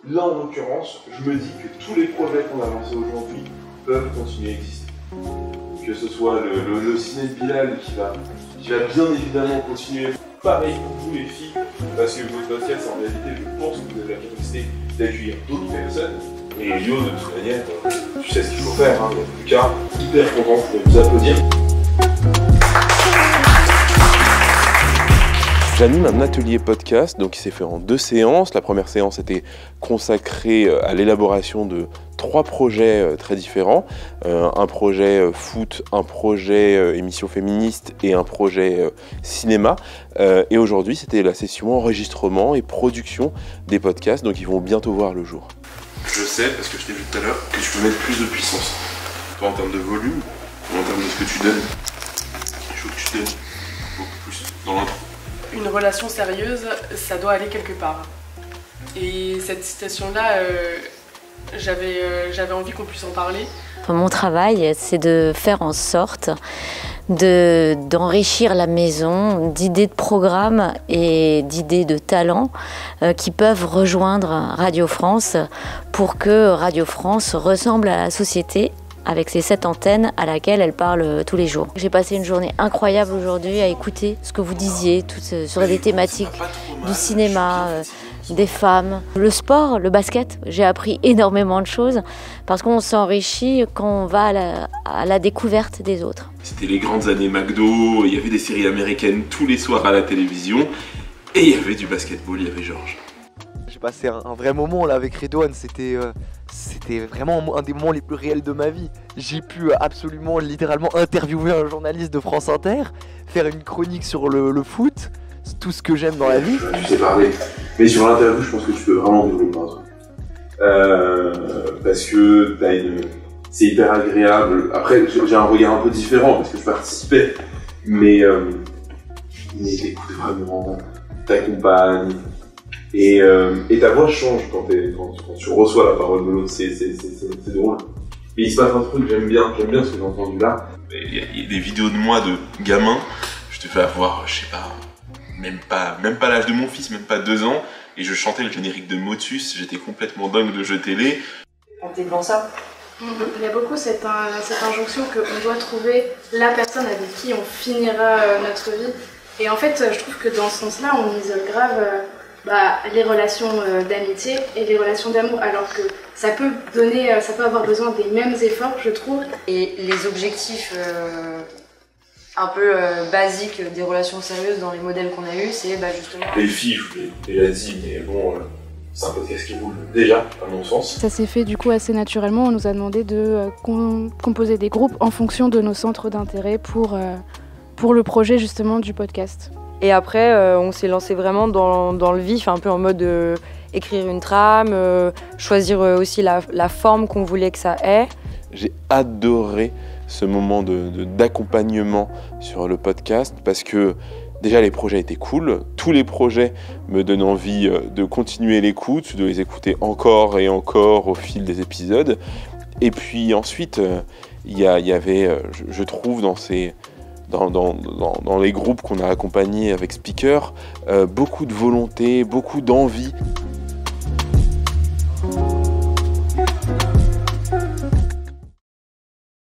Là, en l'occurrence, je me dis que tous les projets qu'on a lancés aujourd'hui peuvent continuer à exister. Que ce soit le ciné de Bilal qui va bien évidemment continuer. Pareil pour vous les filles, parce que votre podcast, en réalité, je pense que vous avez la capacité d'accueillir d'autres personnes. Et Elio, de toute manière, tu sais ce qu'il faut faire, hein. En tout cas, hyper content de vous applaudir. J'anime un atelier podcast, donc qui s'est fait en 2 séances. La première séance était consacrée à l'élaboration de 3 projets très différents. Un projet foot, un projet émission féministe et un projet cinéma. Et aujourd'hui, c'était la session enregistrement et production des podcasts, donc ils vont bientôt voir le jour. Je sais, parce que je t'ai vu tout à l'heure, que tu peux mettre plus de puissance. Toi, en termes de volume, ou en termes de ce que tu donnes, je veux que tu donnes beaucoup plus dans l'intro. Une relation sérieuse, ça doit aller quelque part. Et cette citation-là, j'avais envie qu'on puisse en parler. Mon travail, c'est de faire en sorte d'enrichir la maison d'idées de programmes et d'idées de talents qui peuvent rejoindre Radio France pour que Radio France ressemble à la société avec ces 7 antennes à laquelle elle parle tous les jours. J'ai passé une journée incroyable aujourd'hui à écouter ce que vous disiez sur des thématiques du cinéma, des femmes, le sport, le basket. J'ai appris énormément de choses parce qu'on s'enrichit quand on va à la découverte des autres. C'était les grandes années McDo, il y avait des séries américaines tous les soirs à la télévision et il y avait du basketball, il y avait Georges. J'ai passé un vrai moment là avec Redouane, c'était vraiment un des moments les plus réels de ma vie. J'ai pu absolument, littéralement interviewer un journaliste de France Inter, faire une chronique sur le foot, tout ce que j'aime dans la vie. Tu sais parler, mais sur l'interview, je pense que tu peux vraiment développer un truc. Parce que c'est hyper agréable. Après, j'ai un regard un peu différent parce que je participais, mais t'écoutes vraiment, t'accompagnes. Et ta voix change quand tu reçois la parole de l'autre, c'est drôle. Mais il se passe un truc que j'aime bien ce que j'ai entendu là. Il y a des vidéos de moi de gamin, je te fais avoir, je sais pas, même pas l'âge de mon fils, même pas 2 ans, et je chantais le générique de Motus, j'étais complètement dingue de jeu télé. Intégrant ça. Il y a beaucoup cette injonction qu'on doit trouver la personne avec qui on finira notre vie. Et en fait, je trouve que dans ce sens-là, on isole grave les relations d'amitié et les relations d'amour, alors que ça peut avoir besoin des mêmes efforts, je trouve. Et les objectifs un peu basiques des relations sérieuses dans les modèles qu'on a eus, c'est justement... Les filles, je vous l'ai déjà dit, mais bon, c'est un podcast qui roule déjà, à mon sens. Ça s'est fait du coup assez naturellement, on nous a demandé de composer des groupes en fonction de nos centres d'intérêt pour le projet justement du podcast. Et après, on s'est lancé vraiment dans le vif, un peu en mode écrire une trame, choisir aussi la forme qu'on voulait que ça ait. J'ai adoré ce moment d'accompagnement sur le podcast parce que déjà les projets étaient cool, tous les projets me donnent envie de continuer l'écoute, de les écouter encore et encore au fil des épisodes. Et puis ensuite, il y avait, je trouve, dans les groupes qu'on a accompagnés avec Speaker, beaucoup de volonté, beaucoup d'envie.